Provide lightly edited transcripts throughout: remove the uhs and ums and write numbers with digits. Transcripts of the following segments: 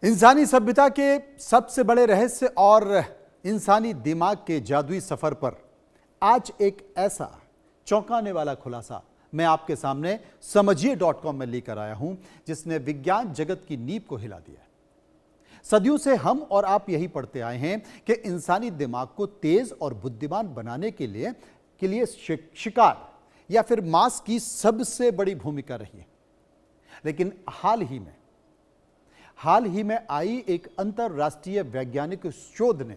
इंसानी सभ्यता के सबसे बड़े रहस्य और इंसानी दिमाग के जादुई सफर पर आज एक ऐसा चौंकाने वाला खुलासा मैं आपके सामने समझिए.com में लेकर आया हूं, जिसने विज्ञान जगत की नींव को हिला दिया है। सदियों से हम और आप यही पढ़ते आए हैं कि इंसानी दिमाग को तेज और बुद्धिमान बनाने के लिए शिकार या फिर मांस की सबसे बड़ी भूमिका रही है। लेकिन हाल ही में आई एक अंतरराष्ट्रीय वैज्ञानिक शोध ने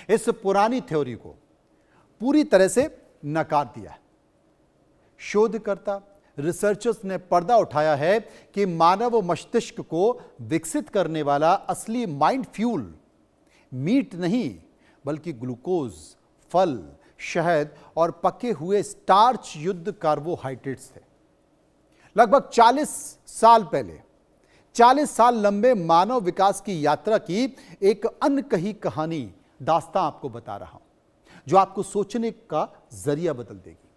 इस पुरानी थ्योरी को पूरी तरह से नकार दिया है। शोधकर्ता रिसर्चर्स ने पर्दा उठाया है कि मानव मस्तिष्क को विकसित करने वाला असली माइंड फ्यूल मीट नहीं बल्कि ग्लूकोज, फल, शहद और पके हुए स्टार्च युक्त कार्बोहाइड्रेट्स थे। लगभग 40 साल लंबे मानव विकास की यात्रा की एक अनकही कहानी दास्तां आपको बता रहा हूं, जो आपको सोचने का जरिया बदल देगी।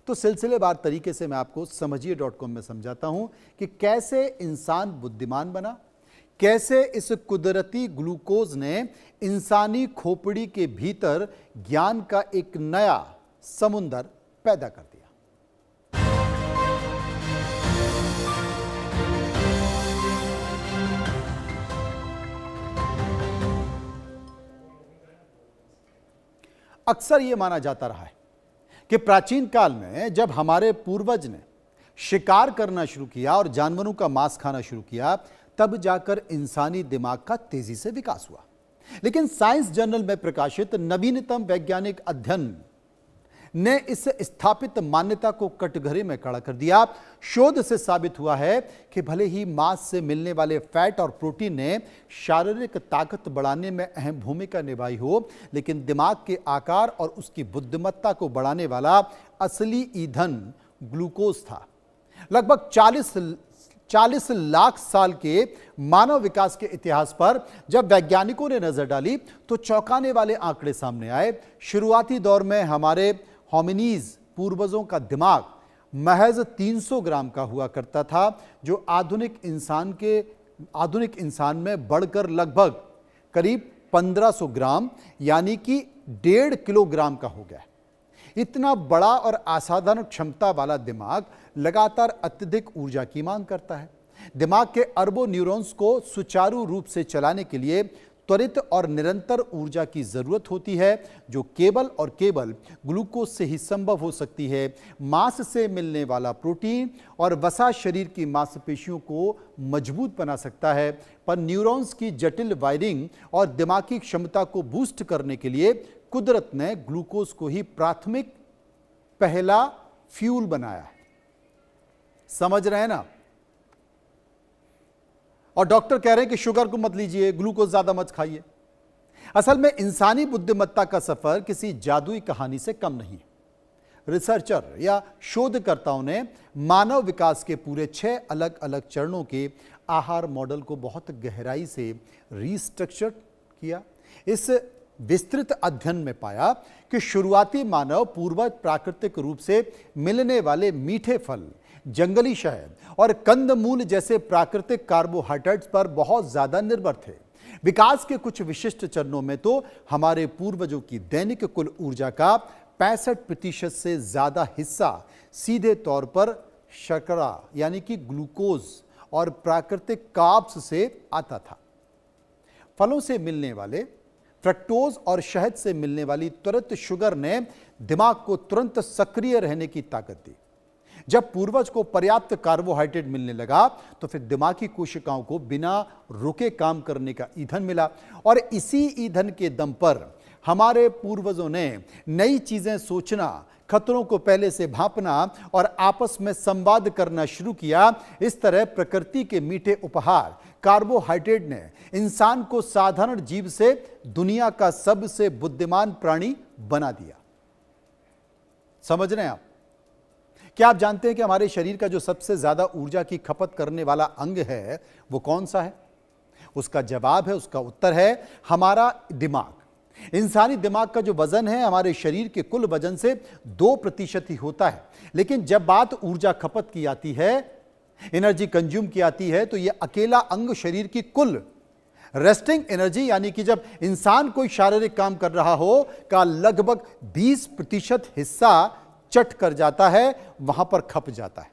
तो सिलसिलेवार तरीके से मैं आपको समझिए.com में समझाता हूं कि कैसे इंसान बुद्धिमान बना, कैसे इस कुदरती ग्लूकोज ने इंसानी खोपड़ी के भीतर ज्ञान का एक नया समुंदर पैदा कर दिया। अक्सर यह माना जाता रहा है कि प्राचीन काल में जब हमारे पूर्वज ने शिकार करना शुरू किया और जानवरों का मांस खाना शुरू किया, तब जाकर इंसानी दिमाग का तेजी से विकास हुआ। लेकिन साइंस जर्नल में प्रकाशित नवीनतम वैज्ञानिक अध्ययन ने इस स्थापित मान्यता को कटघरे में खड़ा कर दिया। शोध से साबित हुआ है कि भले ही मांस से मिलने वाले फैट और प्रोटीन ने शारीरिक ताकत बढ़ाने में अहम भूमिका निभाई हो, लेकिन दिमाग के आकार और उसकी बुद्धिमत्ता को बढ़ाने वाला असली ईंधन ग्लूकोज था। लगभग 40 लाख साल के मानव विकास के इतिहास पर जब वैज्ञानिकों ने नजर डाली तो चौंकाने वाले आंकड़े सामने आए। शुरुआती दौर में हमारे होमिनीज पूर्वजों का दिमाग महज 300 ग्राम का हुआ करता था, जो आधुनिक इंसान में बढ़कर लगभग करीब 1500 ग्राम यानी कि 1.5 किलोग्राम का हो गया। इतना बड़ा और असाधारण क्षमता वाला दिमाग लगातार अत्यधिक ऊर्जा की मांग करता है। दिमाग के अरबों न्यूरॉन्स को सुचारू रूप से चलाने के लिए त्वरित और निरंतर ऊर्जा की जरूरत होती है, जो केवल ग्लूकोज से ही संभव हो सकती है। मांस से मिलने वाला प्रोटीन और वसा शरीर की मांसपेशियों को मजबूत बना सकता है, पर न्यूरॉन्स की जटिल वायरिंग और दिमागी क्षमता को बूस्ट करने के लिए कुदरत ने ग्लूकोज को ही प्राथमिक पहला फ्यूल बनाया है। समझ रहे हैं ना? और डॉक्टर कह रहे हैं कि शुगर को मत लीजिए, ग्लूकोज ज्यादा मत खाइए। असल में इंसानी बुद्धिमत्ता का सफर किसी जादुई कहानी से कम नहीं है। रिसर्चर या शोधकर्ताओं ने मानव विकास के पूरे 6 अलग अलग चरणों के आहार मॉडल को बहुत गहराई से रिस्ट्रक्चर किया। इस विस्तृत अध्ययन में पाया कि शुरुआती मानव पूर्वज प्राकृतिक रूप से मिलने वाले मीठे फल, जंगली शहद और कंदमूल जैसे प्राकृतिक कार्बोहाइड्रेट्स पर बहुत ज्यादा निर्भर थे। विकास के कुछ विशिष्ट चरणों में तो हमारे पूर्वजों की दैनिक कुल ऊर्जा का 65% से ज्यादा हिस्सा सीधे तौर पर शर्करा यानी कि ग्लूकोज और प्राकृतिक कार्ब्स से आता था। फलों से मिलने वाले फ्रक्टोज और शहद से मिलने वाली त्वरित शुगर ने दिमाग को तुरंत सक्रिय रहने की ताकत दी। जब पूर्वज को पर्याप्त कार्बोहाइड्रेट मिलने लगा तो फिर दिमागी कोशिकाओं को बिना रुके काम करने का ईंधन मिला, और इसी ईंधन के दम पर हमारे पूर्वजों ने नई चीजें सोचना, खतरों को पहले से भांपना और आपस में संवाद करना शुरू किया। इस तरह प्रकृति के मीठे उपहार कार्बोहाइड्रेट ने इंसान को साधारण जीव से दुनिया का सबसे बुद्धिमान प्राणी बना दिया। समझ रहे हैं आप? क्या आप जानते हैं कि हमारे शरीर का जो सबसे ज्यादा ऊर्जा की खपत करने वाला अंग है वो कौन सा है? उसका जवाब है, उसका उत्तर है हमारा दिमाग। इंसानी दिमाग का जो वजन है हमारे शरीर के कुल वजन से 2% ही होता है। लेकिन जब बात ऊर्जा खपत की आती है एनर्जी कंज्यूम की आती है तो यह अकेला अंग शरीर की कुल रेस्टिंग एनर्जी, यानी कि जब इंसान कोई शारीरिक काम कर रहा हो, का लगभग 20% हिस्सा चट कर जाता है, वहां पर खप जाता है।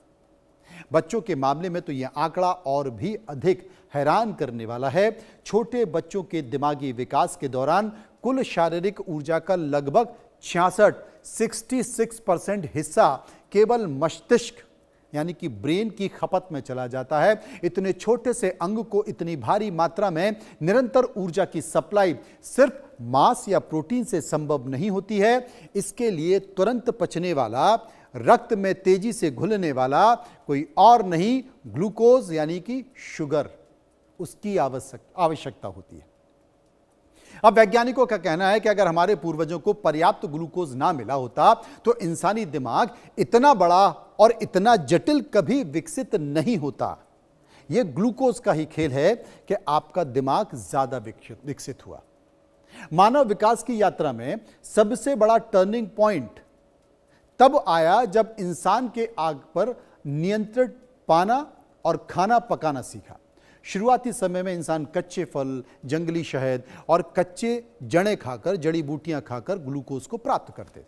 बच्चों के मामले में तो यह आंकड़ा और भी अधिक हैरान करने वाला है। छोटे बच्चों के दिमागी विकास के दौरान कुल शारीरिक ऊर्जा का लगभग 66% हिस्सा केवल मस्तिष्क यानी कि ब्रेन की खपत में चला जाता है। इतने छोटे से अंग को इतनी भारी मात्रा में निरंतर ऊर्जा की सप्लाई सिर्फ मांस या प्रोटीन से संभव नहीं होती है। इसके लिए तुरंत पचने वाला, रक्त में तेजी से घुलने वाला कोई और नहीं, ग्लूकोज यानी कि शुगर, उसकी आवश्यकता होती है। अब वैज्ञानिकों का कहना है कि अगर हमारे पूर्वजों को पर्याप्त ग्लूकोज ना मिला होता तो इंसानी दिमाग इतना बड़ा और इतना जटिल कभी विकसित नहीं होता। यह ग्लूकोज का ही खेल है कि आपका दिमाग ज्यादा विकसित हुआ। मानव विकास की यात्रा में सबसे बड़ा टर्निंग पॉइंट तब आया जब इंसान के आग पर नियंत्रण पाना और खाना पकाना सीखा। शुरुआती समय में इंसान कच्चे फल, जंगली शहद और कच्चे जड़ें खाकर, जड़ी बूटियां खाकर ग्लूकोज को प्राप्त करते थे।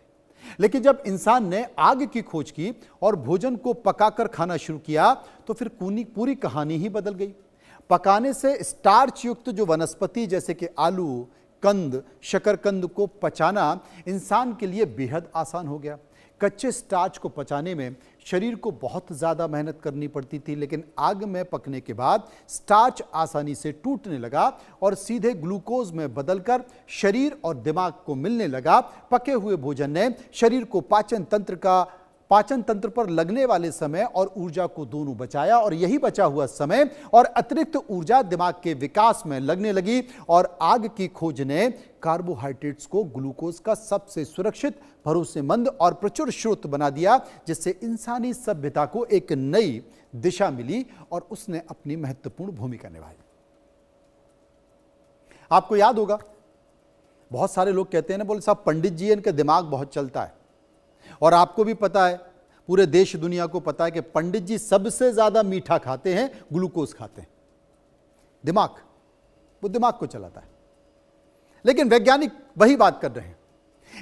लेकिन जब इंसान ने आग की खोज की और भोजन को पकाकर खाना शुरू किया तो फिर पूरी कहानी ही बदल गई। पकाने से स्टार्च युक्त जो वनस्पति जैसे कि आलू, कंद, शकरकंद को पचाना इंसान के लिए बेहद आसान हो गया। कच्चे स्टार्च को पचाने में शरीर को बहुत ज़्यादा मेहनत करनी पड़ती थी, लेकिन आग में पकने के बाद स्टार्च आसानी से टूटने लगा और सीधे ग्लूकोज में बदलकर शरीर और दिमाग को मिलने लगा। पके हुए भोजन ने शरीर को पाचन तंत्र पर लगने वाले समय और ऊर्जा को दोनों बचाया, और यही बचा हुआ समय और अतिरिक्त ऊर्जा दिमाग के विकास में लगने लगी। और आग की खोज ने कार्बोहाइड्रेट्स को ग्लूकोज का सबसे सुरक्षित, भरोसेमंद और प्रचुर स्रोत बना दिया, जिससे इंसानी सभ्यता को एक नई दिशा मिली और उसने अपनी महत्वपूर्ण भूमिका निभाई। आपको याद होगा, बहुत सारे लोग कहते हैं ना, बोले साहब पंडित जी इनका दिमाग बहुत चलता है। और आपको भी पता है, पूरे देश दुनिया को पता है कि पंडित जी सबसे ज्यादा मीठा खाते हैं, ग्लूकोज खाते हैं। वो दिमाग को चलाता है। लेकिन वैज्ञानिक वही बात कर रहे हैं।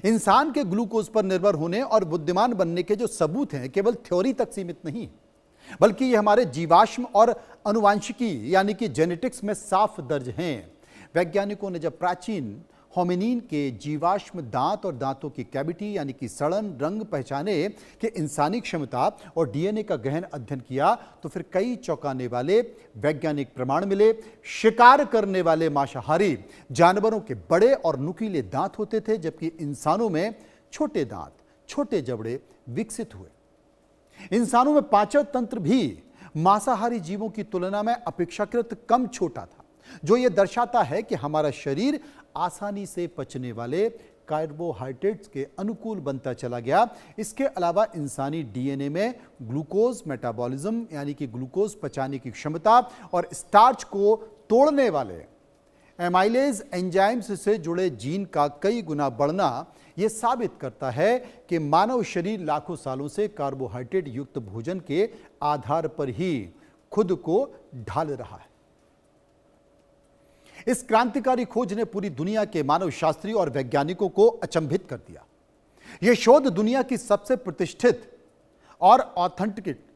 इंसान के ग्लूकोज पर निर्भर होने और बुद्धिमान बनने के जो सबूत हैं, केवल थ्योरी तक सीमित नहीं, बल्कि ये हमारे जीवाश्म और अनुवांशिकी यानी कि जेनेटिक्स में साफ दर्ज हैं। वैज्ञानिकों ने जब प्राचीन होमिनिन के जीवाश्म दांत और दांतों की कैविटी यानी कि सड़न, रंग पहचाने के इंसानी क्षमता और डीएनए का गहन अध्ययन किया तो फिर कई चौंकाने वाले वैज्ञानिक प्रमाण मिले। शिकार करने वाले मांसाहारी जानवरों के बड़े और नुकीले दांत होते थे, जबकि इंसानों में छोटे दांत, छोटे जबड़े विकसित हुए। इंसानों में पाचन तंत्र भी मांसाहारी जीवों की तुलना में अपेक्षाकृत कम छोटा था, जो यह दर्शाता है कि हमारा शरीर आसानी से पचने वाले कार्बोहाइड्रेट्स के अनुकूल बनता चला गया। इसके अलावा इंसानी डीएनए में ग्लूकोज मेटाबॉलिज्म यानी कि ग्लूकोज पचाने की क्षमता और स्टार्च को तोड़ने वाले एमाइलेज एंजाइम्स से जुड़े जीन का कई गुना बढ़ना यह साबित करता है कि मानव शरीर लाखों सालों से कार्बोहाइड्रेट युक्त भोजन के आधार पर ही खुद को ढाल रहा है। इस क्रांतिकारी खोज ने पूरी दुनिया के मानव शास्त्री और वैज्ञानिकों को अचंभित कर दिया। यह शोध दुनिया की सबसे प्रतिष्ठित और ऑथेंटिक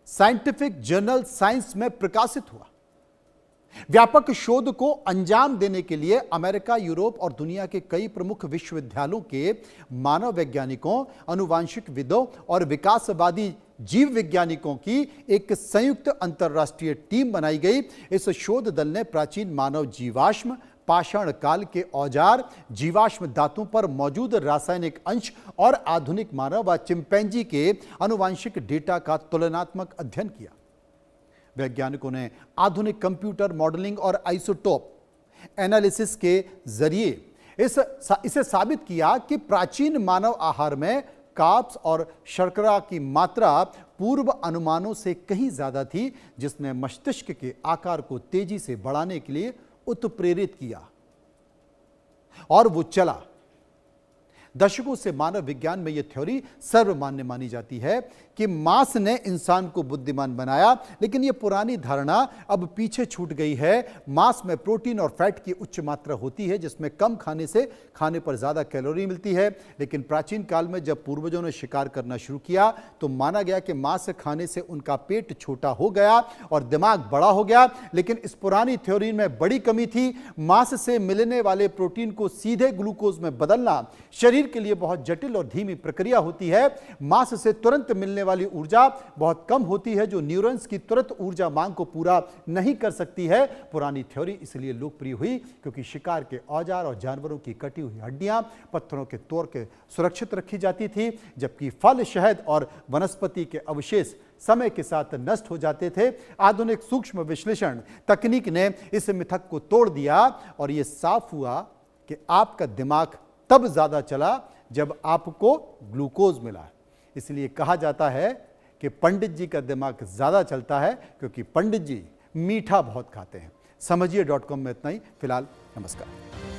साइंटिफिक जर्नल साइंस में प्रकाशित हुआ। व्यापक शोध को अंजाम देने के लिए अमेरिका, यूरोप और दुनिया के कई प्रमुख विश्वविद्यालयों के मानव वैज्ञानिकों, अनुवांशिकविदों और विकासवादी जीव वैज्ञानिकों की एक संयुक्त अंतर्राष्ट्रीय टीम बनाई गई। इस शोध दल ने प्राचीन मानव जीवाश्म, पाषाण काल के औजार, जीवाश्म दांतों पर मौजूद रासायनिक अंश और आधुनिक मानव व चिंपैंजी के अनुवांशिक डेटा का तुलनात्मक अध्ययन किया। वैज्ञानिकों ने आधुनिक कंप्यूटर मॉडलिंग और आइसोटोप एनालिसिस के जरिए इसे साबित किया कि प्राचीन मानव आहार में कार्ब्स और शर्करा की मात्रा पूर्व अनुमानों से कहीं ज्यादा थी, जिसने मस्तिष्क के आकार को तेजी से बढ़ाने के लिए उत्प्रेरित किया और वो चला। दशकों से मानव विज्ञान में यह थ्योरी सर्वमान्य मानी जाती है कि मांस ने इंसान को बुद्धिमान बनाया, लेकिन यह पुरानी धारणा अब पीछे छूट गई है। मांस में प्रोटीन और फैट की उच्च मात्रा होती है, जिसमें कम खाने से खाने पर ज्यादा कैलोरी मिलती है। लेकिन प्राचीन काल में जब पूर्वजों ने शिकार करना शुरू किया तो माना गया कि मांस खाने से उनका पेट छोटा हो गया और दिमाग बड़ा हो गया। लेकिन इस पुरानी थ्योरी में बड़ी कमी थी। मांस से मिलने वाले प्रोटीन को सीधे ग्लूकोज में बदलना शरीर के लिए बहुत जटिल और धीमी प्रक्रिया होती है। मांस से तुरंत मिलने वाली ऊर्जा बहुत कम होती है, जो न्यूरॉन्स की तुरंत ऊर्जा मांग को पूरा नहीं कर सकती है। पुरानी थ्योरी इसलिए लोकप्रिय हुई क्योंकि शिकार के औजार और जानवरों की कटी हुई हड्डियां पत्थरों के तोड़ के सुरक्षित रखी जाती थी, जबकि फल, शहद और वनस्पति के अवशेष समय के साथ नष्ट हो जाते थे। आधुनिक सूक्ष्म विश्लेषण तकनीक ने इस मिथक को तोड़ दिया और यह साफ हुआ कि आपका दिमाग तब ज्यादा चला जब आपको ग्लूकोज मिला। इसलिए कहा जाता है कि पंडित जी का दिमाग ज्यादा चलता है क्योंकि पंडित जी मीठा बहुत खाते हैं। समझिए.com में इतना ही। फिलहाल नमस्कार।